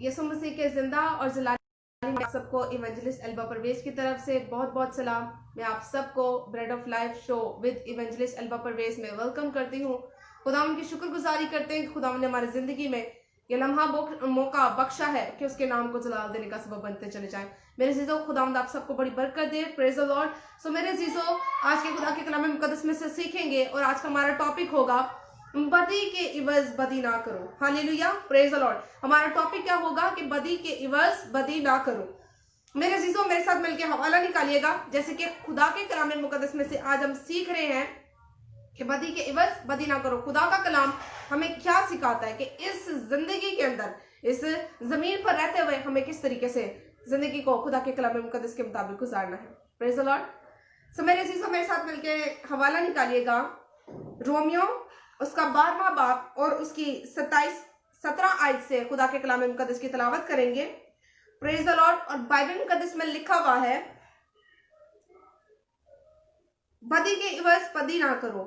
यीशु मसीह के जिंदा और जलाली में आप सबको इवेंजलिस्ट एल्बा परवेज की तरफ से बहुत बहुत सलाम। मैं आप सबको bread of life show with evangelist Alba Parvez में वेलकम करती हूँ। खुदा उनकी शुक्रगुजारी करते हैं कि खुदा ने हमारी जिंदगी में ये लम्हा मौका बख्शा है कि उसके नाम को जलाल देने का सबब बनते चले जाएं। मेरे जीजो, खुदा आप सबको बड़ी बरकत दे। Praise the lord. सो मेरे जीजो, आज के खुदा के कलाम मुकद्दस में से सीखेंगे और आज का हमारा टॉपिक होगा बदी के इवज बदी ना करो। Hallelujah, praise the Lord. हमारा टॉपिक क्या होगा कि बदी के इवज बदी ना करो। मेरे जीजो, मेरे साथ मिलकर हवाला निकालिएगा। जैसे कि खुदा के कलाम मुकद्दस में से आज हम सीख रहे हैं कि बदी के इवज बदी ना करो। खुदा का कलाम हमें क्या सिखाता है कि इस जिंदगी के अंदर, इस जमीन पर रहते हुए हमें किस तरीके से जिंदगी को खुदा के कलाम मुकद्दस के मुताबिक गुजारना है। Praise the lord. सो मेरे जीजो, मेरे साथ मिलकर हवाला निकालिएगा। रोमियो उसका 12वां बाब और उसकी 17 आयत से खुदा के कलाम मुकद्दस की तिलावत करेंगे। Praise the Lord. और बाइबल मुकद्दस में लिखा हुआ है, बदी के इवज बदी ना करो,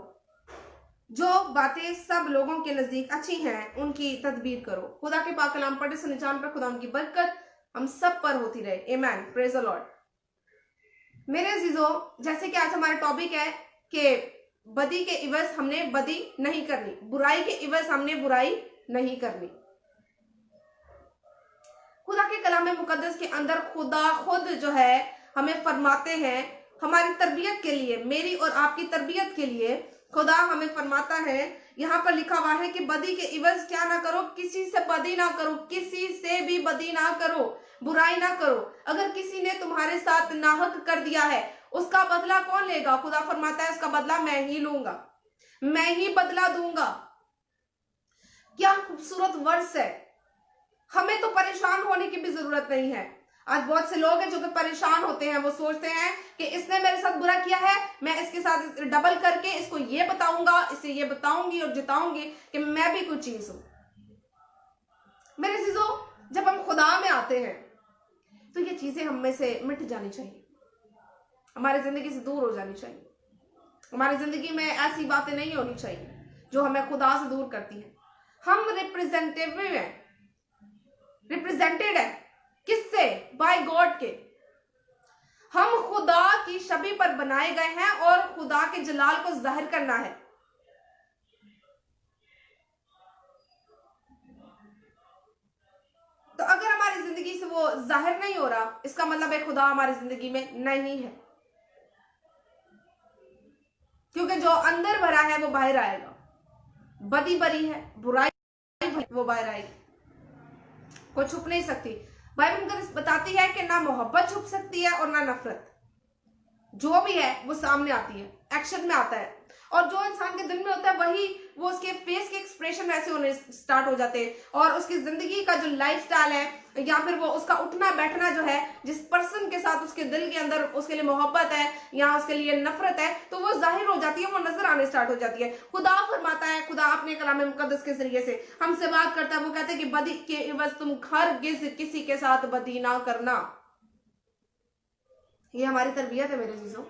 जो बातें सब लोगों के नजदीक अच्छी हैं उनकी तदबीर करो। खुदा के पाक कलाम पढ़ने से निजान पर खुदा उनकी बरकत हम सब पर होती रहे। आमीन। Praise the Lord. मेरे जीजो, जैसे कि आज हमारा टॉपिक है कि बदी के इवज हमने बदी नहीं करनी, बुराई के इवज हमने बुराई नहीं करनी। खुदा के कलाम मुकद्दस के अंदर खुदा खुद जो है हमें फरमाते हैं, हमारी तरबियत के लिए, मेरी और आपकी तरबियत के लिए खुदा हमें फरमाता है। यहाँ पर लिखा हुआ है कि बदी के इवज क्या ना करो, किसी से बदी ना करो, किसी से भी बदी ना करो, बुराई ना करो। अगर किसी ने तुम्हारे साथ नाहक कर दिया है, उसका बदला कौन लेगा? खुदा फरमाता है उसका बदला मैं ही लूंगा, मैं ही बदला दूंगा। क्या खूबसूरत वर्ष है। हमें तो परेशान होने की भी जरूरत नहीं है। आज बहुत से लोग हैं जो कि परेशान होते हैं। वो सोचते हैं कि इसने मेरे साथ बुरा किया है, मैं इसके साथ डबल करके इसको ये बताऊंगा, इसे ये बताऊंगी और जिताऊंगी कि मैं भी कुछ चीज हूं। मेरे चीजों, जब हम खुदा में आते हैं तो ये चीजें हम में से मिट जानी चाहिए, हमारी जिंदगी से दूर हो जानी चाहिए। हमारी जिंदगी में ऐसी बातें नहीं होनी चाहिए जो हमें खुदा से दूर करती हैं। हम रिप्रेजेंटेटिव हैं, रिप्रेजेंटेड है किससे? बाय गॉड के। हम खुदा की छवि पर बनाए गए हैं और खुदा के जलाल को जाहिर करना है। तो अगर हमारी जिंदगी से वो जाहिर नहीं हो रहा, इसका मतलब है खुदा हमारी जिंदगी में नहीं है, क्योंकि जो अंदर भरा है वो बाहर आएगा। बदी भरी है, बुराई भरी, वो बाहर आएगी, कोई छुप नहीं सकती। बाइबल मुकद्दस बताती है कि ना मोहब्बत छुप सकती है और ना नफरत। जो भी है वो सामने आती है, एक्शन में आता है। और जो इंसान के दिल में होता है वही, वो उसके फेस के एक्सप्रेशन वैसे होने स्टार्ट हो जाते हैं। और उसकी जिंदगी का जो लाइफस्टाइल है या फिर वो उसका उठना बैठना जो है, जिस पर्सन के साथ उसके दिल के अंदर उसके लिए मोहब्बत है या उसके लिए नफरत है, तो वो जाहिर हो जाती है, वो नजर आने स्टार्ट हो जाती है। खुदा फरमाता है, खुदा अपने कलाम मुकद्दस के जरिए से हमसे बात करता है। वो कहते हैं कि बदी के इवज तुम हरगिज़ किसी के साथ बदी ना करना। ये हमारी तरबियत है मेरे चीजों।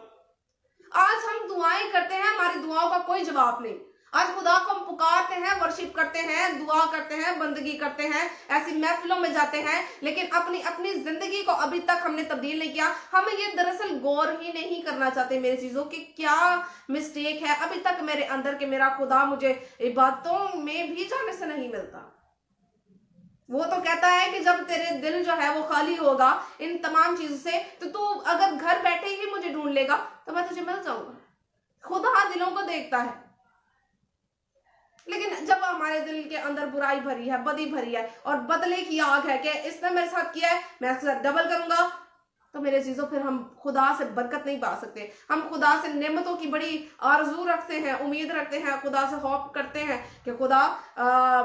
आज हम दुआएं करते हैं, हमारी दुआओं का कोई जवाब नहीं। आज खुदा को हम पुकारते हैं, वर्शिप करते हैं, दुआ करते हैं, बंदगी करते हैं, ऐसी महफिलों में जाते हैं, लेकिन अपनी अपनी जिंदगी को अभी तक हमने तब्दील नहीं किया। हम ये दरअसल गौर ही नहीं करना चाहते मेरे चीजों कि क्या मिस्टेक है अभी तक मेरे अंदर के मेरा खुदा मुझे इबादतों में भी जाने से नहीं मिलता। वो तो कहता है कि जब तेरे दिल जो है वो खाली होगा इन तमाम चीजों से, तो तू अगर घर बैठे ही मुझे ढूंढ लेगा तो मैं तुझे मिल जाऊंगा। खुदा दिलों को देखता है। लेकिन जब हमारे दिल के अंदर बुराई भरी है, बदी भरी है और बदले की आग है कि इसने मेरे साथ किया है, मैं इसके साथ डबल करूंगा, तो मेरे चीजों फिर हम खुदा से बरकत नहीं पा सकते। हम खुदा से नेमतों की बड़ी आरजू रखते हैं, उम्मीद रखते हैं, खुदा से होप करते हैं कि खुदा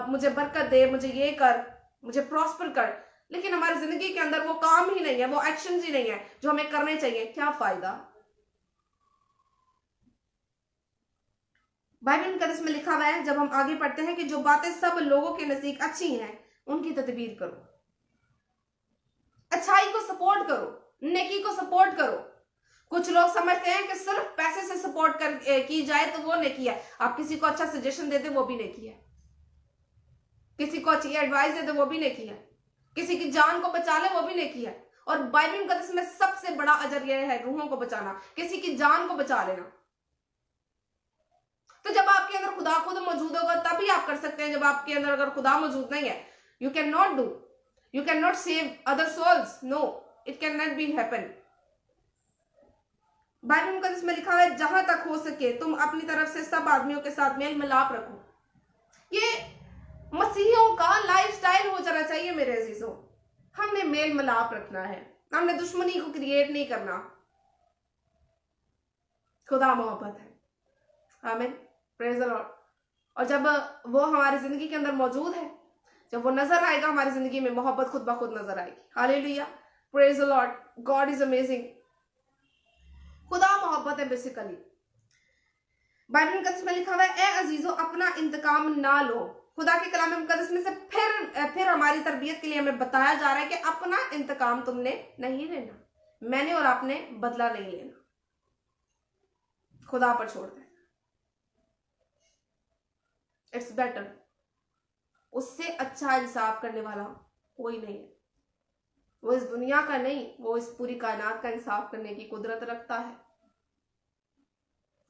मुझे बरकत दे, मुझे ये कर, मुझे प्रॉस्पर कर। लेकिन हमारी जिंदगी के अंदर वो काम ही नहीं है, वो एक्शन ही नहीं है जो हमें करने चाहिए। क्या फायदा? बाइबल मुकद्दस में लिखा हुआ है, जब हम आगे पढ़ते हैं कि जो बातें सब लोगों के नजदीक अच्छी हैं उनकी तदबीर करो, अच्छाई को सपोर्ट करो, नेकी को सपोर्ट करो। कुछ लोग समझते हैं कि सिर्फ पैसे से सपोर्ट की जाए तो वो नेकी है। आप किसी को अच्छा सजेशन देते वो भी नेकी है, किसी को अच्छी एडवाइस देते वो भी नेकी है। किसी की जान को बचा ले वो भी नेकी है। और बाइबल मुकद्दस में सबसे बड़ा अजर यह है रूहों को बचाना, किसी की जान को बचा लेना। तो जब आपके अंदर खुदा खुद मौजूद होगा तभी आप कर सकते हैं। जब आपके अंदर अगर खुदा मौजूद नहीं है, you can not do, you can not save other souls, no, it can not be happen. Bible मुकद्दस में लिखा है जहां तक हो सके तुम अपनी तरफ से सब आदमियों के साथ मेल मिलाप रखो। ये मसीहियों का लाइफस्टाइल हो जाना चाहिए मेरे अजीजों। हमने मेल मिलाप रखना है, हमने दुश्मनी को क्रिएट नहीं करना। खुदा मोहब्बत है, आमीन, प्रेज द लॉर्ड। और जब वो हमारी जिंदगी के अंदर मौजूद है, जब वो नजर आएगा हमारी जिंदगी में, मोहब्बत खुद ब खुद नजर आएगी। Hallelujah, praise the Lord, God is amazing. खुदा मोहब्बत है बेसिकली। बाइबल मुकद्दस में लिखा हुआ है ए अजीजों अपना इंतकाम ना लो। खुदा के कलाम मुकद्दस में से फिर हमारी तरबियत के लिए हमें बताया जा रहा है कि अपना इंतकाम तुमने नहीं लेना, मैंने और आपने बदला नहीं लेना, खुदा पर छोड़ दे। इट्स बेटर, उससे अच्छा इंसाफ करने वाला कोई नहीं है। वो इस दुनिया का नहीं, वो इस पूरी कायनात का इंसाफ करने की कुदरत रखता है।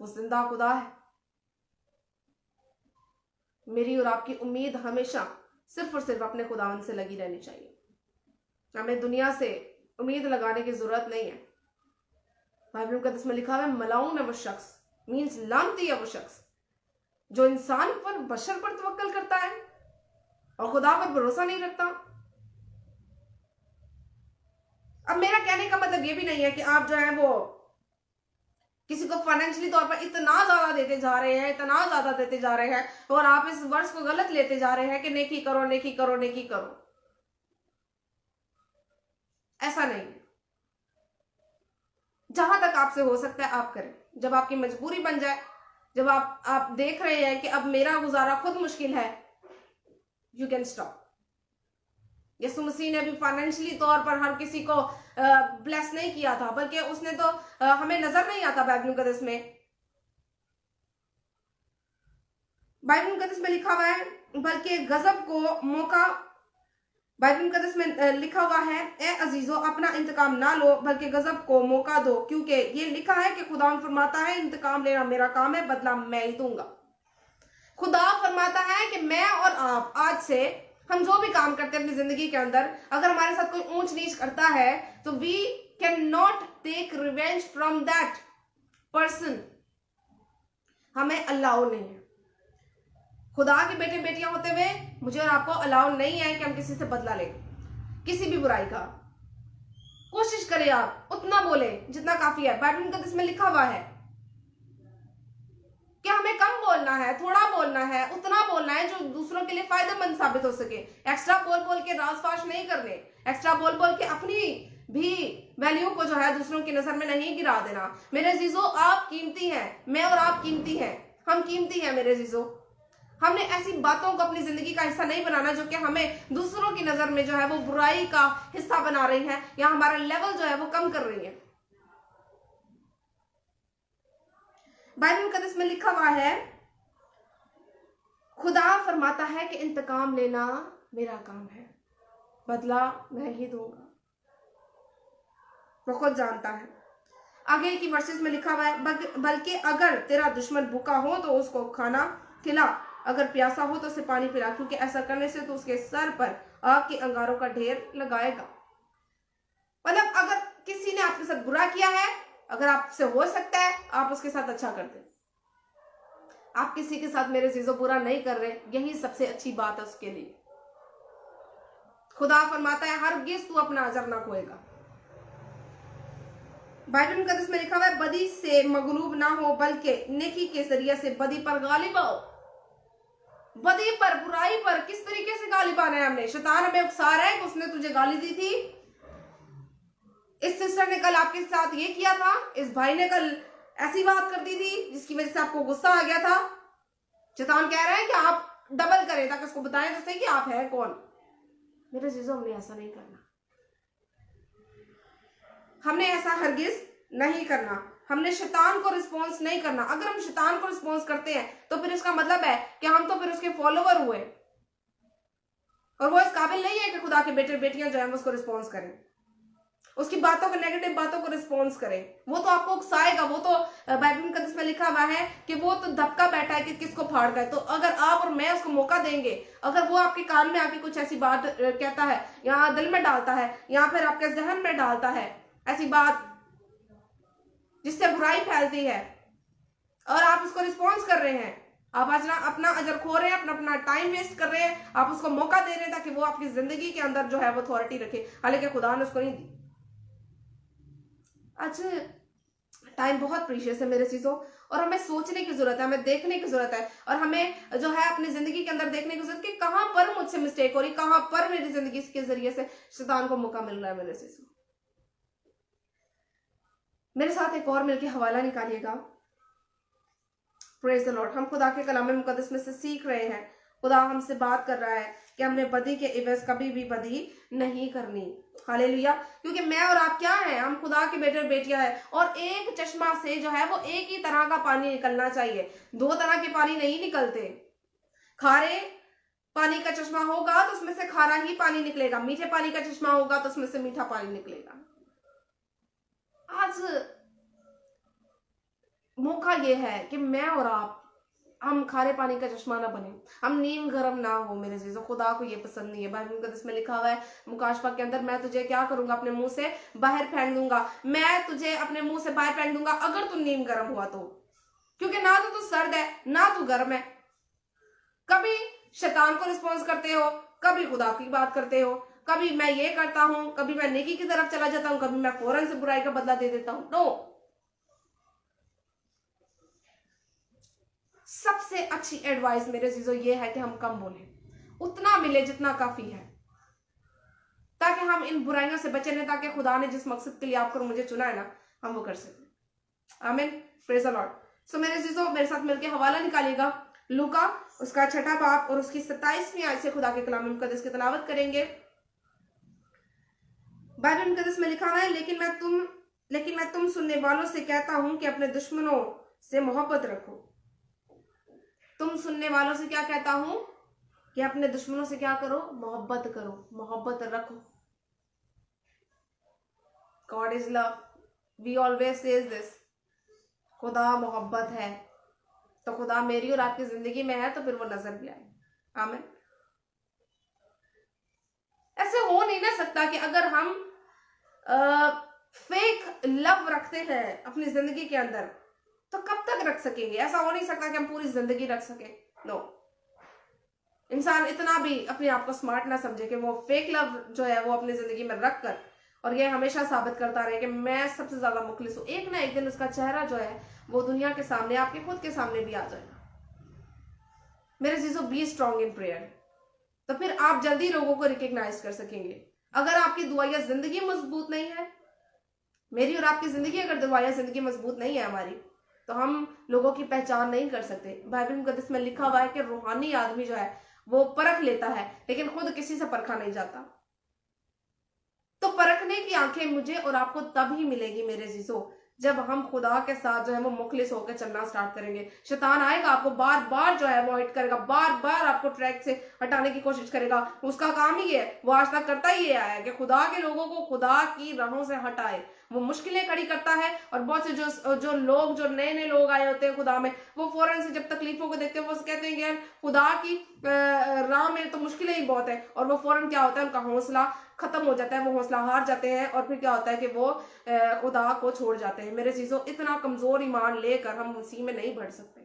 वो जिंदा खुदा है। मेरी और आपकी उम्मीद हमेशा सिर्फ और सिर्फ अपने खुदावन से लगी रहनी चाहिए। हमें दुनिया से उम्मीद लगाने की जरूरत नहीं है। बाइबल मुकद्दस में लिखा है मलाऊन है वो शख्स, मीन्स लानती है वो शख्स जो इंसान पर, बशर पर तवक्कल करता है और खुदा पर भरोसा नहीं रखता। अब मेरा कहने का मतलब ये भी नहीं है कि आप जो है वो किसी को फाइनेंशियली तौर पर इतना ज्यादा देते जा रहे हैं, इतना ज्यादा देते जा रहे हैं और आप इस वर्ष को गलत लेते जा रहे हैं कि नेकी करो, नेकी करो, नेकी करो। ऐसा नहीं है। जहां तक आपसे हो सकता है आप करें। जब आपकी मजबूरी बन जाए, जब आप देख रहे हैं कि अब मेरा गुजारा खुद मुश्किल है, यू कैन स्टॉप। यीशु मसीह ने भी फाइनेंशियली तौर पर हर किसी को ब्लेस नहीं किया था, बल्कि उसने तो हमें नजर नहीं आता बाइबल मुकद्दस में। बाइबल मुकद्दस में लिखा हुआ है बल्कि गजब को मौका, बाइबल मुकद्दस में लिखा हुआ है ए अजीजों अपना इंतकाम ना लो बल्कि गजब को मौका दो, क्योंकि ये लिखा है कि खुदा फरमाता है इंतकाम लेना मेरा काम है, बदला मैं ही दूंगा। खुदा फरमाता है कि मैं और आप आज से हम जो भी काम करते हैं अपनी जिंदगी के अंदर, अगर हमारे साथ कोई ऊंच नीच करता है तो we can not take revenge from that person. हमें अलाउ नहीं है, खुदा के बेटे बेटियां होते हुए मुझे और आपको अलाउ नहीं है कि हम किसी से बदला लें किसी भी बुराई का। कोशिश करें आप उतना बोले जितना काफी है। बाइबल मुकद्दस में लिखा हुआ है कि हमें कम बोलना है, थोड़ा बोलना है, उतना बोलना है जो दूसरों के लिए फायदेमंद साबित हो सके। एक्स्ट्रा बोल बोल के राज-फाश नहीं करने, एक्स्ट्रा बोल बोल के अपनी भी वैल्यू को जो है दूसरों की नजर में नहीं गिरा देना। मेरे अजीजों आप कीमती हैं, मैं और आप कीमती हैं, हम कीमती हैं मेरे अजीजों। हमने ऐसी बातों को अपनी जिंदगी का हिस्सा नहीं बनाना जो कि हमें दूसरों की नजर में जो है वो बुराई का हिस्सा बना रही है या हमारा लेवल जो है वो कम कर रही है। बाइबल मुकद्दस में लिखा हुआ है खुदा फरमाता है कि इंतकाम लेना मेरा काम है, बदला मैं ही दूंगा। वो खुद जानता है। आगे की वर्सेस में लिखा हुआ है बल्कि अगर तेरा दुश्मन भूखा हो तो उसको खाना खिला, अगर प्यासा हो तो उसे पानी पिला, क्योंकि ऐसा करने से तो उसके सर पर आग के अंगारों का ढेर लगाएगा। मतलब अगर किसी ने आपके साथ बुरा किया है, अगर आपसे हो सकता है आप उसके साथ अच्छा कर दें। आप किसी के साथ मेरे चीजों बुरा नहीं कर रहे, यही सबसे अच्छी बात है उसके लिए। खुदा फरमाता है हरगिज़ तू अपना अजर ना खोएगा। बाइबल मुकद्दस में लिखा हुआ है बदी से मगलूब ना हो बल्कि नेकी के जरिए से बदी पर गालिब आओ। बदी पर, बुराई पर किस तरीके से गालिब आना है हमने? शैतान हमें उकसा रहा है कि उसने तुझे गाली दी थी, इस सिस्टर ने कल आपके साथ ये किया था, इस भाई ने कल ऐसी बात कर दी थी जिसकी वजह से आपको गुस्सा आ गया था। शैतान कह रहा है कि आप डबल करें ताकि उसको बताएं तो सही कि आप हैं कौन। मेरे जीजों हमने ऐसा नहीं करना, हमने ऐसा हरगिज नहीं करना। हमने शैतान को रिस्पॉन्स नहीं करना। अगर हम शैतान को रिस्पॉन्स करते हैं तो फिर इसका मतलब है कि हम तो फिर उसके फॉलोवर हुए। और वो इस काबिल नहीं है कि खुदा के बेटे बेटियां जो है उसको रिस्पॉन्स करें, उसकी बातों को, नेगेटिव बातों को रिस्पॉन्स करें। वो तो आपको उकसाएगा। वो तो बाइबल मुकद्दस में लिखा हुआ है कि वो तो दबका बैठा है कि किसको फाड़ गए। तो अगर आप और मैं उसको मौका देंगे, अगर वो आपके कान में आके कुछ ऐसी बात कहता है, या दिल में डालता है, या फिर आपके जहन में डालता है ऐसी बात जिससे बुराई फैलती है, और आप उसको रिस्पॉन्स कर रहे हैं, आप आज ना अपना अजर खो रहे हैं, अपना टाइम वेस्ट कर रहे हैं, आप उसको मौका दे रहे हैं ताकि वो आपकी जिंदगी के अंदर जो है वो अथॉरिटी रखे, हालांकि खुदा ने उसको नहीं दी। आज टाइम बहुत प्रीशियस है मेरे चीजों, और हमें सोचने की जरूरत है, हमें देखने की जरूरत है, और हमें जो है अपनी जिंदगी के अंदर देखने की जरूरत कि कहां पर मुझसे मिस्टेक हो रही, कहां पर मेरी जिंदगी के जरिए से शैतान को मौका मिल रहा है। मेरे चीजों, मेरे साथ एक और मिलके हवाला निकालिएगा। Praise the Lord. हम खुदा के कलाम मुकद्दस में से सीख रहे हैं, खुदा हमसे बात कर रहा है कि हमने बदी के इवज कभी भी बदी नहीं करनी। हालेलुया। क्योंकि मैं और आप क्या हैं, हम खुदा के बेटे और बेटियां हैं, और एक चश्मा से जो है वो एक ही तरह का पानी निकलना चाहिए, दो तरह के पानी नहीं निकलते। खारे पानी का चश्मा होगा तो उसमें से खारा ही पानी निकलेगा, मीठे पानी का चश्मा होगा तो उसमें से मीठा पानी निकलेगा। आज मौका ये है कि मैं और आप, हम खारे पानी का चश्मा ना बने, हम नीम गरम ना हो। मेरे चीजों, खुदा को ये पसंद नहीं है। बाइबल मुकद्दस में लिखा हुआ है मुकाशफा के अंदर, मैं तुझे क्या करूंगा, अपने मुंह से बाहर फेंक दूंगा, मैं तुझे अपने मुंह से बाहर फेंक दूंगा अगर तू नीम गरम हुआ तो। क्योंकि ना तो तू सर्द है ना तू गर्म है। कभी शैतान को रिस्पॉन्स करते हो, कभी खुदा की बात करते हो, कभी मैं ये करता हूं, कभी मैं नेकी की तरफ चला जाता हूं, कभी मैं फौरन से बुराई का बदला दे देता हूं। नो, सबसे अच्छी एडवाइस मेरे चीजों ये है कि हम कम बोलें, उतना मिले जितना काफी है, ताकि हम इन बुराइयों से बचे नहीं, ताकि खुदा ने जिस मकसद के लिए आपको मुझे चुना है ना, हम वो कर सकें। आमीन। Praise the lord. सो मेरे चीजों, मेरे साथ मिलकर हवाला निकालिएगा, लूका उसका 6वां बाब और उसकी 27वीं आयत से खुदा के कलाम मुकद्दस की तिलावत करेंगे। बाइबल मुकद्दस में लिखा है, लेकिन मैं तुम सुनने वालों से कहता हूं कि अपने दुश्मनों से मोहब्बत रखो। तुम सुनने वालों से क्या कहता हूं कि अपने दुश्मनों से क्या करो, मोहब्बत करो, मोहब्बत रखो। God is love, we always says this. खुदा मोहब्बत है, तो खुदा मेरी और आपकी जिंदगी में है तो फिर वो नजर भी आए। आमीन। ऐसे हो नहीं ना सकता कि अगर हम फेक लव रखते हैं अपनी जिंदगी के अंदर तो कब तक रख सकेंगे। ऐसा हो नहीं सकता कि हम पूरी जिंदगी रख सके। नो, इंसान इतना भी अपने आप को स्मार्ट ना समझे कि वो फेक लव जो है वो अपनी जिंदगी में रख कर और ये हमेशा साबित करता रहे कि मैं सबसे ज्यादा मुखलिस हूं। एक ना एक दिन उसका चेहरा जो है वो दुनिया के सामने, आपके खुद के सामने भी आ जाएगा। मेरे चीजों, बी स्ट्रॉन्ग इन प्रेयर, तो फिर आप जल्दी लोगों को रिकग्नाइज कर सकेंगे। अगर आपकी दुआया जिंदगी मजबूत नहीं है, मेरी और आपकी जिंदगी अगर दुआया जिंदगी मजबूत नहीं है हमारी, तो हम लोगों की पहचान नहीं कर सकते। बाइबल मुकद्दस में लिखा हुआ है कि रूहानी आदमी जो है वो परख लेता है, लेकिन खुद किसी से परखा नहीं जाता। तो परखने की आंखें मुझे और आपको तभी मिलेगी मेरे जीजो, जब हम खुदा के साथ जो है वो मुखलिस होकर चलना स्टार्ट करेंगे। शैतान आएगा, आपको बार बार जो है वो हिट करेगा, बार बार आपको ट्रैक से हटाने की कोशिश करेगा। उसका काम ही है, वो आज तक करता ही आया है कि खुदा के लोगों को खुदा की राहों से हटाए। वो मुश्किलें खड़ी करता है, और बहुत से जो लोग, जो नए नए लोग आए होते हैं खुदा में, वो फौरन से जब तकलीफों को देखते हैं वो कहते हैं यार खुदा की राह में तो मुश्किलें ही बहुत है, और वो फौरन क्या होता है, उनका हौसला खत्म हो जाता है, वो हौसला हार जाते हैं, और फिर क्या होता है कि वो खुदा को छोड़ जाते हैं। मेरे चीजों, इतना कमजोर ईमान लेकर हम मसीह में नहीं बढ़ सकते।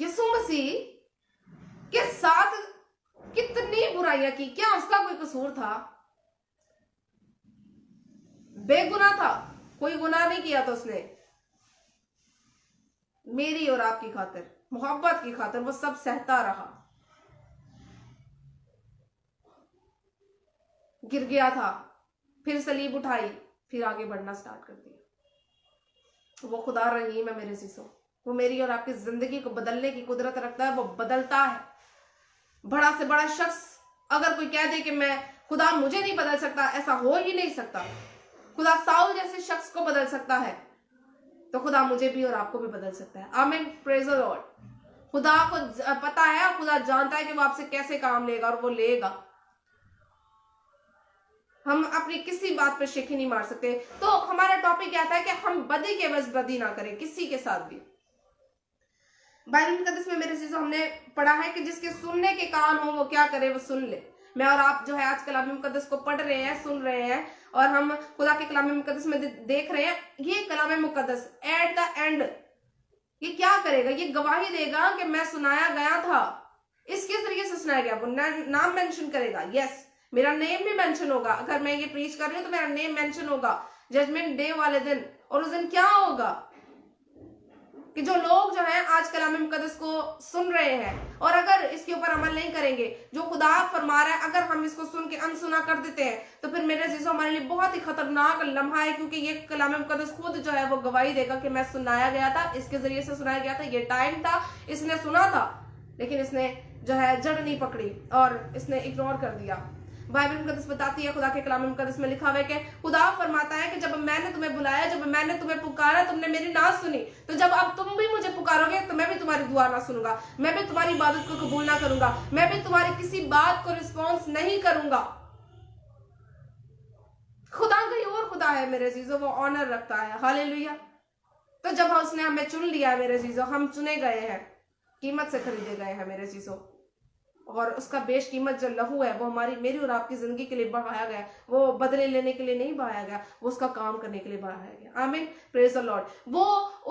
यीशु मसीह के साथ कितनी बुराइयां की, क्या उसका कोई कसूर था? बेगुनाह था, कोई गुनाह नहीं किया था उसने। मेरी और आपकी खातिर, मोहब्बत की खातिर वो सब सहता रहा। गिर गया था, फिर सलीब उठाई, फिर आगे बढ़ना स्टार्ट कर दिया। वो खुदा रहीम है मेरे सीसो, वो मेरी और आपकी जिंदगी को बदलने की कुदरत रखता है, वो बदलता है। बड़ा से बड़ा शख्स अगर कोई कह दे कि मैं खुदा मुझे नहीं बदल सकता, ऐसा हो ही नहीं सकता। खुदा साउल जैसे शख्स को बदल सकता है, तो खुदा मुझे भी और आपको भी बदल सकता है। आमीन। Praise the Lord. खुदा को पता है और खुदा जानता है कि वो आपसे कैसे काम लेगा और वो लेगा। हम अपनी किसी बात पे शेखी नहीं मार सकते। तो हमारा टॉपिक क्या था कि हम बदी के बस बदी ना करें किसी के साथ भी। बाइबल मुकद्दस में मेरे चीजों हमने पढ़ा है कि जिसके सुनने के कान हो वो क्या करे, वो सुन ले। मैं और आप जो है आज कलाम मुकद्दस को पढ़ रहे हैं, सुन रहे हैं और हम खुदा के कलाम मुकद्दस में देख रहे हैं। ये कलाम मुकद्दस एट द एंड ये क्या करेगा, ये गवाही देगा कि मैं सुनाया गया था। इसके जरिए से सुनाया गया, वो नाम मेंशन करेगा। यस, मेरा नेम भी मेंशन होगा। अगर मैं ये प्रीच कर रही हूं तो मेरा नेम मेंशन होगा जजमेंट डे वाले दिन। और उस दिन क्या होगा कि जो लोग जो है आज कलाम मुकद्दस को सुन रहे हैं और अगर इसके ऊपर अमल नहीं करेंगे, जो खुदा फरमा रहा है, अगर हम इसको सुन के अनसुना कर देते हैं तो फिर मेरे अजीजों हमारे लिए बहुत ही खतरनाक लम्हा है। क्योंकि ये कलाम मुकद्दस खुद जो है वो गवाही देगा कि मैं सुनाया गया था, इसके जरिए से सुनाया गया था, ये टाइम था, इसने सुना था, लेकिन इसने जो है जड़ नहीं पकड़ी और इसने इग्नोर कर दिया। बाइबल मुकद्दस बताती है, खुदा के कलाम मुकद्दस में लिखा हुआ है कि खुदा फरमाता है कि जब मैंने तुम्हें बुलाया, जब मैंने तुम्हें पुकारा, तुमने मेरी ना सुनी, तो जब अब तुम भी मुझे पुकारोगे तो मैं भी तुम्हारी दुआ ना सुनूंगा, मैं भी तुम्हारी इबादत को कबूल ना करूंगा, मैं भी तुम्हारी किसी बात को रिस्पॉन्स नहीं करूंगा। खुदा कहीं और खुदा है मेरे अजीजों, वो ऑनर रखता है। हालेलुया। तो जब उसने हमें चुन लिया है मेरे अजीजों, हम चुने गए हैं, कीमत से खरीदे गए हैं मेरे अजीजों, और उसका बेश कीमत जो लहू है वो हमारी मेरी और आपकी जिंदगी के लिए बहाया गया। वो बदले लेने के लिए नहीं बहाया गया, वो उसका काम करने के लिए बहाया गया। आमीन, प्रेज द लॉर्ड। वो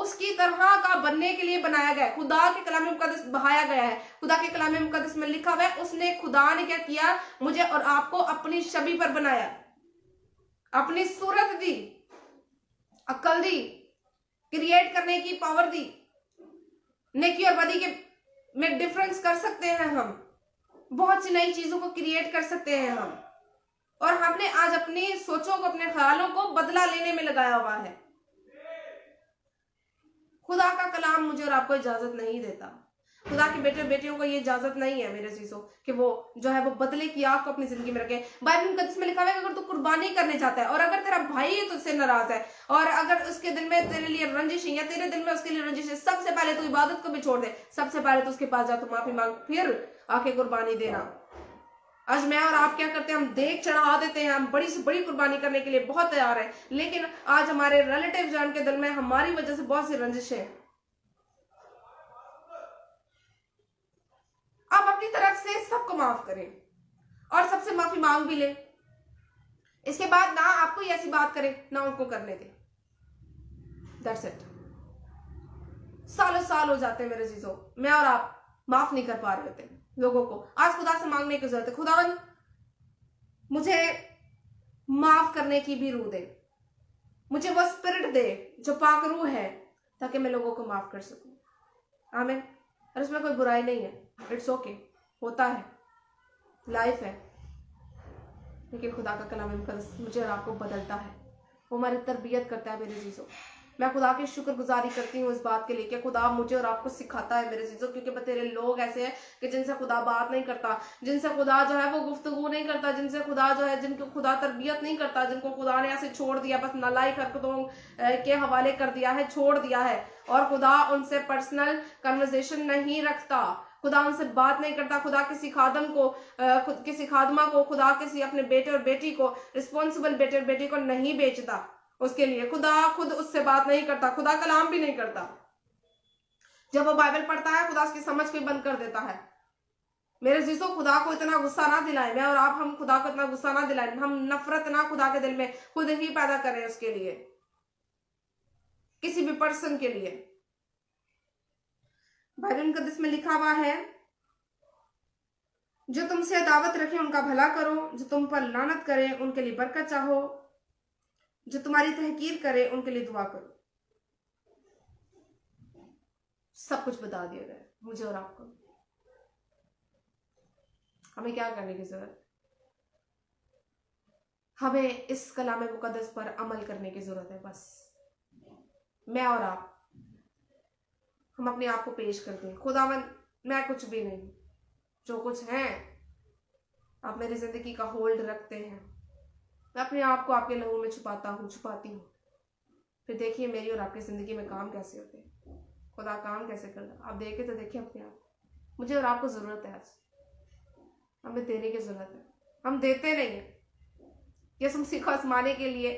उसकी तरह का बनने के लिए बनाया गया। खुदा के कलाम मुकद्दस बहाया गया है। खुदा के कलाम मुकद्दस में लिखा हुआ है, उसने खुदा ने क्या किया, मुझे और आपको अपनी छवि पर बनाया, अपनी सूरत दी, अक्ल दी, क्रिएट करने की पावर दी। नेकी और बदी के में डिफरेंस कर सकते हैं हम, बहुत सी नई चीजों को क्रिएट कर सकते हैं हम। और हमने आज अपनी सोचों को, अपने ख्यालों को बदला लेने में लगाया हुआ है। खुदा का कलाम मुझे और आपको इजाजत नहीं देता। खुदा के बेटे बेटियों को ये इजाजत नहीं है मेरे चीजों कि वो जो है वो बदले की आग को अपनी जिंदगी में रखे। बाइबल मुकद्दस में लिखा हुआ है अगर तू कुर्बानी करने चाहता है और अगर तेरा भाई तुझसे नाराज है और अगर उसके दिल में तेरे लिए रंजिश है या तेरे दिल में उसके लिए रंजिश है, सबसे पहले तू इबादत को भी छोड़ दे, सबसे पहले तो उसके पास जा, तो माफी मांग, फिर आके कुर्बानी देना। आज मैं और आप क्या करते हैं, हम देख चढ़ा देते हैं, हम बड़ी से बड़ी कुर्बानी करने के लिए बहुत तैयार हैं, लेकिन आज हमारे रिलेटिव जान के दिल में हमारी वजह से बहुत सी रंजिशें हैं। आप अपनी तरफ से सबको माफ करें और सबसे माफी मांग भी ले। इसके बाद ना आप कोई ऐसी बात करें ना उनको करने दे। That's it. सालों साल हो जाते हैं मेरे चीजों, मैं और आप माफ नहीं कर पा रहे होते लोगों को। आज खुदा से मांगने की जरूरत है, खुदावन मुझे माफ करने की भी रूह दे, मुझे वो स्पिरिट दे जो पाक रूह है, ताकि मैं लोगों को माफ कर सकूं। आमीन। और इसमें कोई बुराई नहीं है, इट्स ओके, होता है, लाइफ है। लेकिन खुदा का कलाम मुझे और आपको बदलता है, वो हमारी तरबियत करता है मेरे चीजों। मैं खुदा की शुक्रगुजारी करती हूँ इस बात के लिए कि खुदा मुझे और आपको सिखाता है मेरे चीजों, क्योंकि बतेरे लोग ऐसे हैं कि जिनसे खुदा बात नहीं करता, जिनसे खुदा जो है वो गुफ्तगू नहीं करता, जिनसे खुदा जो है, जिनको खुदा तरबियत नहीं करता, जिनको खुदा ने ऐसे छोड़ दिया, बस नालायक हरकतों के हवाले कर दिया है, छोड़ दिया है, और खुदा उनसे पर्सनल कन्वर्सेशन नहीं रखता, खुदा उनसे बात नहीं करता। खुदा किसी खादम को, किसी खादमा को, खुदा किसी अपने बेटे और बेटी को, रिस्पॉन्सिबल बेटे और बेटी को नहीं बेचता। उसके लिए खुदा खुद उससे बात नहीं करता, खुदा कलाम भी नहीं करता। जब वो बाइबल पढ़ता है खुदा उसकी समझ को बंद कर देता है। मेरे जीसो खुदा को इतना गुस्सा ना दिलाए, मैं और आप, हम खुदा को इतना गुस्सा ना दिलाए, हम नफरत ना खुदा के दिल में खुद ही पैदा करें उसके लिए, किसी भी पर्सन के लिए। बाइबल मुकद्दस में लिखा हुआ है, जो तुमसे अदावत रखे उनका भला करो, जो तुम पर लानत करे उनके लिए बरकत चाहो, जो तुम्हारी तहकीर करे उनके लिए दुआ करो। सब कुछ बता दिया गया मुझे और आपको। हमें क्या करने की जरूरत, हमें इस कलाम मुकद्दस पर अमल करने की जरूरत है। बस मैं और आप, हम अपने आप को पेश करते हैं, खुदावन मैं कुछ भी नहीं, जो कुछ है आप मेरी जिंदगी का होल्ड रखते हैं, मैं अपने आप को आपके लहू में छुपाता हूँ, छुपाती हूँ। फिर देखिए मेरी और आपकी जिंदगी में काम कैसे होते हैं। खुदा काम कैसे कर रहा है आप देखे तो देखिए अपने आप। मुझे और आपको जरूरत है, आज हमें देने की जरूरत है, हम देते नहीं है। यीशु मसीह को आजमाने के लिए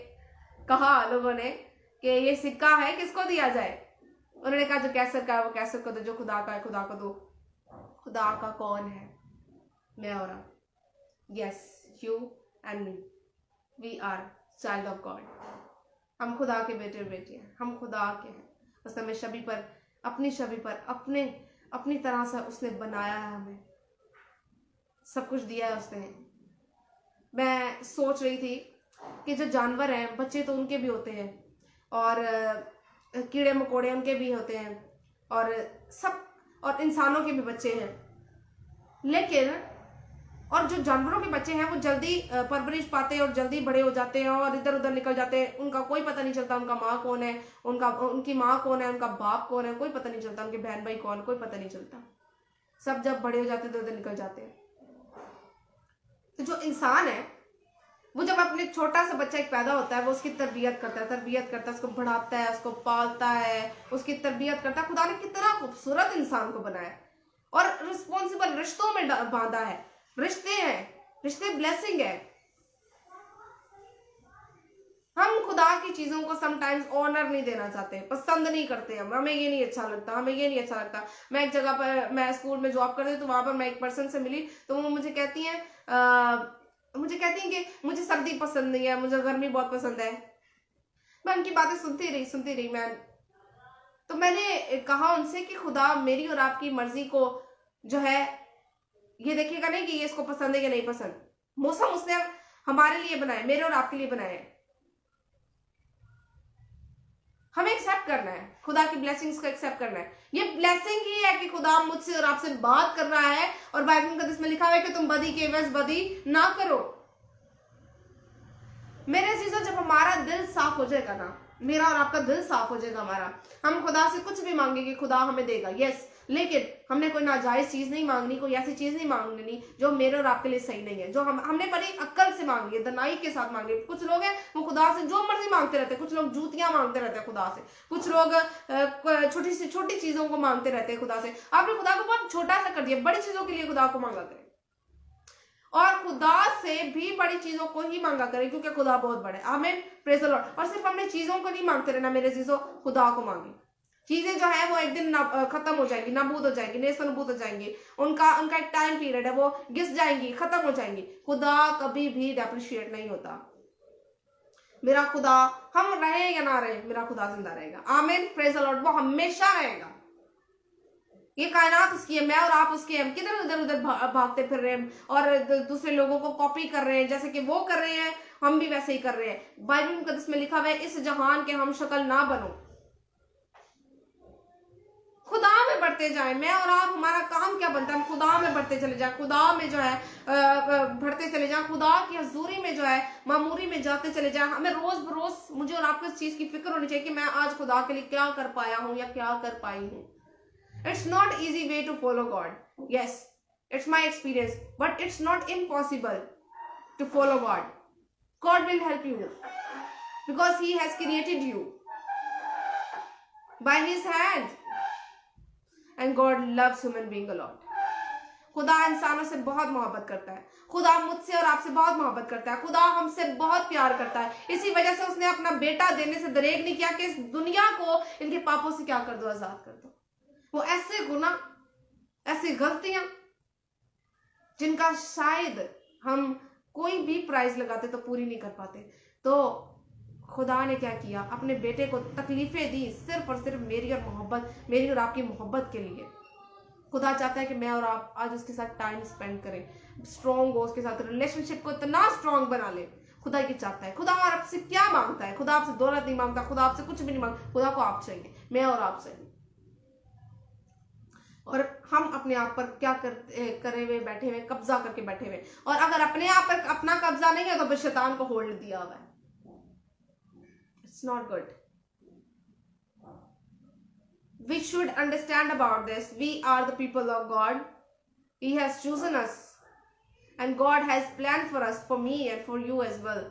कहा लोगों ने कि ये सिक्का है किसको दिया जाए, उन्होंने कहा जो कैसर का है वो कैसर को दो, जो खुदा का है खुदा को दो। खुदा का कौन है? मैं और आप। Yes, you and me, we are child of God. हम खुदा के बेटे और बेटी हैं, हम खुदा के हैं। उसने हमें छवि पर, अपनी छवि पर, अपनी तरह से उसने बनाया है, हमें सब कुछ दिया है उसने। मैं सोच रही थी कि जो जानवर हैं, बच्चे तो उनके भी होते हैं, और कीड़े मकोड़े उनके भी होते हैं, और सब, और इंसानों के भी बच्चे हैं, लेकिन और जो जानवरों के बच्चे हैं वो जल्दी परवरिश पाते हैं और जल्दी बड़े हो जाते हैं और इधर उधर निकल जाते हैं। उनका कोई पता नहीं चलता उनका माँ कौन है, उनकी माँ कौन है, उनका बाप कौन है, कोई पता नहीं चलता। उनके बहन भाई कौन, कोई पता नहीं चलता। सब जब बड़े हो जाते हैं इधर उधर निकल जाते हैं। तो जो इंसान है वो जब अपने छोटा सा बच्चा एक पैदा होता है, वो उसकी तरबियत करता है, उसको बढ़ाता है, उसको पालता है, उसकी तरबियत करता है। खुदा ने कितना खूबसूरत इंसान को बनाया और रिस्पॉन्सिबल रिश्तों में बांधा है। रिश्ते हैं, रिश्ते ब्लेसिंग है। हम खुदा की चीजों को समटाइम्स ऑनर नहीं देना चाहते, पसंद नहीं करते। हमें ये नहीं अच्छा लगता, हमें ये नहीं अच्छा लगता। मैं एक जगह पर, मैं स्कूल में जॉब करती हूँ, तो वहां पर मैं एक पर्सन से मिली, तो वो मुझे कहती हैं कि मुझे सर्दी पसंद नहीं है, मुझे गर्मी बहुत पसंद है। मैं उनकी बातें सुनती रही तो मैंने कहा उनसे कि खुदा मेरी और आपकी मर्जी को जो है ये देखिएगा नहीं कि ये इसको पसंद है या नहीं पसंद। मौसम उसने हमारे लिए बनाए, मेरे और आपके लिए बनाए। हमें एक्सेप्ट करना है, खुदा की ब्लेसिंग्स को एक्सेप्ट करना है। ये ब्लेसिंग ही है कि खुदा मुझसे और आपसे बात कर रहा है, और बाइबल मुकद्दस में लिखा हुआ है कि तुम बदी के एवज बदी ना करो। मेरे चीजों, जब हमारा दिल साफ हो जाएगा ना, मेरा और आपका दिल साफ हो जाएगा हमारा, हम खुदा से कुछ भी मांगेंगे खुदा हमें देगा। यस, लेकिन हमने कोई नाजायज चीज नहीं मांगनी, कोई ऐसी चीज नहीं मांगनी जो मेरे और आपके लिए सही नहीं है, जो हमने बड़ी अक्ल से मांगनी है, दनाई के साथ मांगनी है। कुछ लोग हैं वो खुदा से जो मर्जी मांगते रहते हैं, कुछ लोग जूतियां मांगते रहते हैं खुदा से, कुछ लोग छोटी से छोटी चीजों को मांगते रहते हैं खुदा से। आपने खुदा को बहुत छोटा सा कर दिया, बड़ी चीजों के लिए खुदा को मांगा करें, और खुदा से भी बड़ी चीजों को ही मांगा करें, क्योंकि खुदा बहुत बड़ा है। आमीन, प्रेज द लॉर्ड। और सिर्फ हमने चीजों को नहीं मांगते रहना मेरे चीजों, खुदा को मांगे। चीजें जो है वो एक दिन खत्म हो जाएंगी, नाबूद हो जाएंगी, नेस्तनाबूद हो जाएंगी, उनका एक टाइम पीरियड है, वो घिस जाएंगी, खत्म हो जाएंगी। खुदा कभी भी डेप्रिशिएट नहीं होता। मेरा खुदा, हम रहे या ना रहे, मेरा खुदा जिंदा रहेगा। आमीन, प्रेज द लॉर्ड। वो हमेशा रहेगा। ये कायनात उसकी है, मैं और आप उसके हैं। किधर उधर उधर भागते फिर रहे हैं और दूसरे लोगों को कॉपी कर रहे हैं, जैसे कि वो कर रहे हैं हम भी वैसे ही कर रहे हैं। बाइबल मुकद्दस में लिखा हुआ है, इस जहान के हम शक्ल ना बनो, खुदा में बढ़ते जाए। मैं और आप, हमारा काम क्या बनता है, हम खुदा में बढ़ते चले जाए, खुदा में जो है बढ़ते चले जाए, खुदा की हजूरी में जो है मामूरी में जाते चले जाए। हमें रोज बरोज, मुझे और आपको इस चीज की फिक्र होनी चाहिए कि मैं आज खुदा के लिए क्या कर पाया हूं या क्या कर पाई हूं। It's not easy way to follow God. Yes, it's my experience, but it's not impossible to follow God. God will help you because He has created you by His hand, and God loves human being a lot. खुदा इंसानों से बहुत मोहब्बत करता है। खुदा मुझसे और आपसे बहुत मोहब्बत करता है। खुदा हमसे बहुत प्यार करता है। इसी वजह से उसने अपना बेटा देने से दरेग नहीं किया कि इस दुनिया को इनके पापों से क्या कर दो, आजाद कर दो। वो ऐसे गुनाह, ऐसी गलतियां जिनका शायद हम कोई भी प्राइस लगाते तो पूरी नहीं कर पाते, तो खुदा ने क्या किया, अपने बेटे को तकलीफें दी सिर्फ और सिर्फ मेरी और आपकी मोहब्बत के लिए। खुदा चाहता है कि मैं और आप आज उसके साथ टाइम स्पेंड करें, स्ट्रॉन्ग हो उसके साथ, रिलेशनशिप को इतना स्ट्रॉन्ग बना ले। खुदा ये चाहता है। खुदा और आपसे क्या मांगता है? खुदा आपसे दौलत नहीं मांगता, खुदा आपसे कुछ भी नहीं मांगता। खुदा को आप चाहिए, मैं और आप चाहिए। और हम अपने आप पर क्या करे हुए बैठे हुए, कब्जा करके बैठे हुए। और अगर अपने आप पर अपना कब्जा नहीं है तो फिर शैतान को होल्ड दिया हुआ है। It's not good. We should understand about this. We are the people of God. He has chosen us, and God has planned for us, for me and for you as well.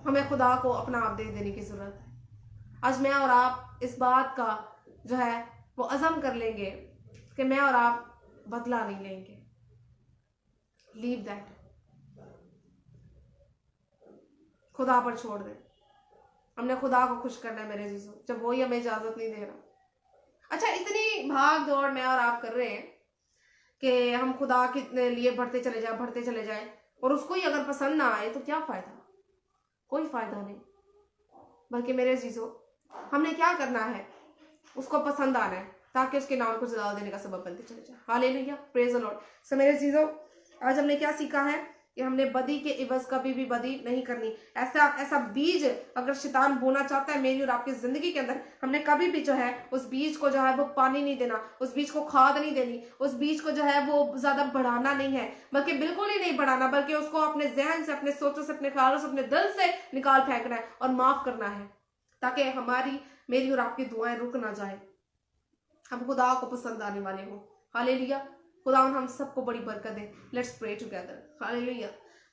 हमें खुदा को अपना आप दे देने की जरूरत है। आज मैं और आप इस बात का जो है वो अज़म कर लेंगे कि मैं और आप बदला नहीं लेंगे। लीव दैट, खुदा पर छोड़ दे। हमने खुदा को खुश करना है मेरे जीजू, जब वही हमें इजाजत नहीं दे रहा। अच्छा, इतनी भाग दौड़ मैं और आप कर रहे हैं कि हम खुदा के लिए बढ़ते चले जाए और उसको ही अगर पसंद ना आए तो क्या फायदा? कोई फायदा नहीं। बल्कि मेरे जीजो, हमने क्या करना है, उसको पसंद आना है ताकि उसके नाम को जलाल देने का सबब बनते चले जाए। Hallelujah, praise the lord. So मेरे जीजो, आज हमने क्या सीखा है कि हमने बदी के इवज कभी भी बदी नहीं करनी। ऐसा बीज अगर शैतान बोना चाहता है मेरी और आपकी जिंदगी के अंदर, हमने कभी भी जो है उस बीज को जो है वो पानी नहीं देना, उस बीज को खाद नहीं देनी, उस बीज को जो है वो ज्यादा बढ़ाना नहीं है, बल्कि बिल्कुल ही नहीं बढ़ाना, बल्कि उसको अपने जहन से, अपने सोचों से, अपने ख्यालों से, अपने दिल से निकाल फेंकना है और माफ करना है, ताकि हमारी, मेरी और आपकी दुआएं रुक ना जाए, हम खुदा को पसंद आने वाले हो। हालेलुया, खुदा हम सबको बड़ी बरकत दे। Let's pray together. Hallelujah,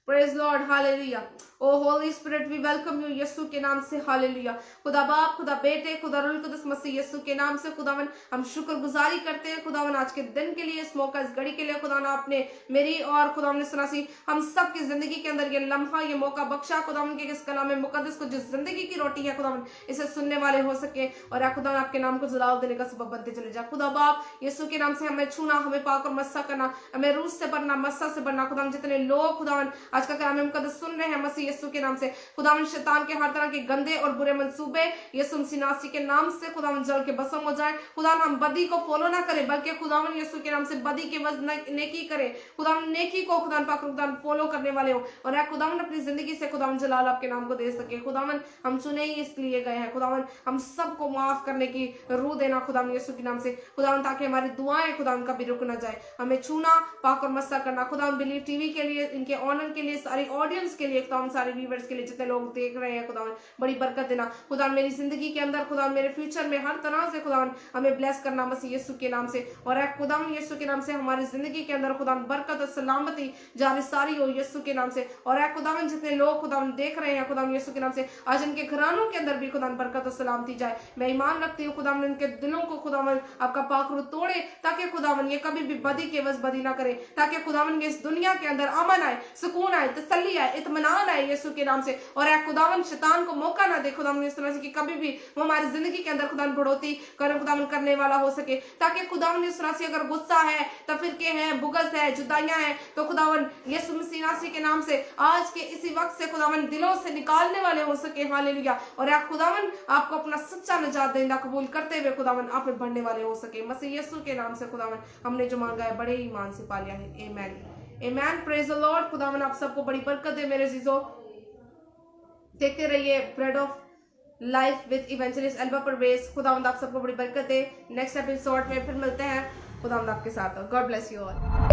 praise lord, hallelujah. O holy spirit, we welcome you Yeshu के नाम से। हालेलुया। खुदा बाप, खुदा बेटे, खुदा रूह कुदस मसीह यीशु के नाम से खुदावन हम शुक्रगुजारी करते हैं खुदावन आज के दिन के लिए, इस मौका, इस घड़ी के लिए। खुदा ना आपने मेरी और खुदावन ने सुना सी हम सब की जिंदगी के अंदर ये लम्हा, ये मौका बख्शा खुदावन के इस कलाम मुकद्दस को, जो जिंदगी की रोटी है खुदावन, इसे सुनने वाले हो सके और खुदावन आपके नाम को जलाल देने का सबब बनते चले जाए। खुदा बाप, यीशु के नाम से हमें छूना, हमें पाक और मस्सा करना, हमें रूह से भरना, मस्सा से भरना। खुदावन जितने लोग खुदावन आज का कलाम मुकद्दस सुन रहे हैं मसीह यीशु के नाम से, खुदावन शैतान के हर तरह के गंदे और बुरे मंसूबे यीशु मसीह नासरी के नाम से खुदावन जल के भस्म हो जाए। खुदावन हम बदी को फॉलो ना करें, बल्कि खुदावन यीशु के नाम से बदी के वज नेकी करें। खुदावन नेकी को खुदावन पाक खुदावन फॉलो करने वाले हो और खुदावन अपनी जिंदगी से खुदावन जलाल आपके नाम को दे सके। खुदावन हम चुने ही इसलिए गए हैं, खुदावन हम सबको माफ करने की रूह देना खुदावन यीशु के नाम से खुदावन, ताकि हमारी दुआएं खुदावन कभी रुक ना जाए। हमें छूना, पाक और मस्सा करना खुदावन, बिलीव टीवी के लिए, इनके ऑनर के लिए, सारी ऑडियंस के लिए, खुदावन सारे व्यूअर्स के लिए, जितने लोग देख रहे हैं खुदावन बड़ी बरकत देना। खुदावन मेरी जिंदगी के अंदर, खुदावन मेरे फ्यूचर में हर तरह से खुदावन हमें ब्लेस करना मसीह यीशु के नाम से और खुदावन यीशु के नाम से हमारी जिंदगी के अंदर खुदावन बरकत और सलामती जारी सारी हो यीशु के नाम से। और खुदावन जितने लोग खुदावन देख रहे हैं खुदावन यीशु के नाम से, आज इनके घरानों के अंदर भी खुदावन बरकत और सलामती जाए। मैं ईमान रखती हूँ खुदावन इनके दिलों को खुदावन आपका पाक रूह तोड़े, ताकि खुदावन ये कभी भी बदी के वज बदी ना करे, ताकि खुदावन ये इस दुनिया के अंदर अमन आए, सुकून आए, तसल्ली आए, इत्मीनान आए यीशु के नाम से। और खुदावन शैतान को मौका ना दे खुदावन इस तरह से कि कभी भी वो हमारी जिंदगी के अंदर खुदावन बढ़ोतरी खुदावन करने वाला हो सके, ताकि खुदावन इस तरह से अगर गुस्सा है, तफरीके हैं, बुग़्ज़ है, जुदाइयां हैं, तो खुदावन यीशु मसीह नासरी के नाम से आज के इसी वक्त से खुदावन दिलों से निकालने वाले हो सके। हालेलुया। और खुदावन आपको अपना सच्चा निजात देना कबूल करते हुए खुदावन आप में बढ़ने वाले हो सके मसीह यीशु के नाम से। खुदावन हमने जो मांगा है बड़े ईमान से पा लिया है। आमीन, आमीन, प्रेज द लॉर्ड। खुदावन आप सबको बड़ी बरकत दे मेरे जीजो। देखते रहिए bread of life with evangelist Alba Parvez. खुदावंद आप सबको बड़ी बरकत दे। नेक्स्ट एपिसोड में फिर मिलते हैं। खुदावंद आपके साथ हो। God bless you all.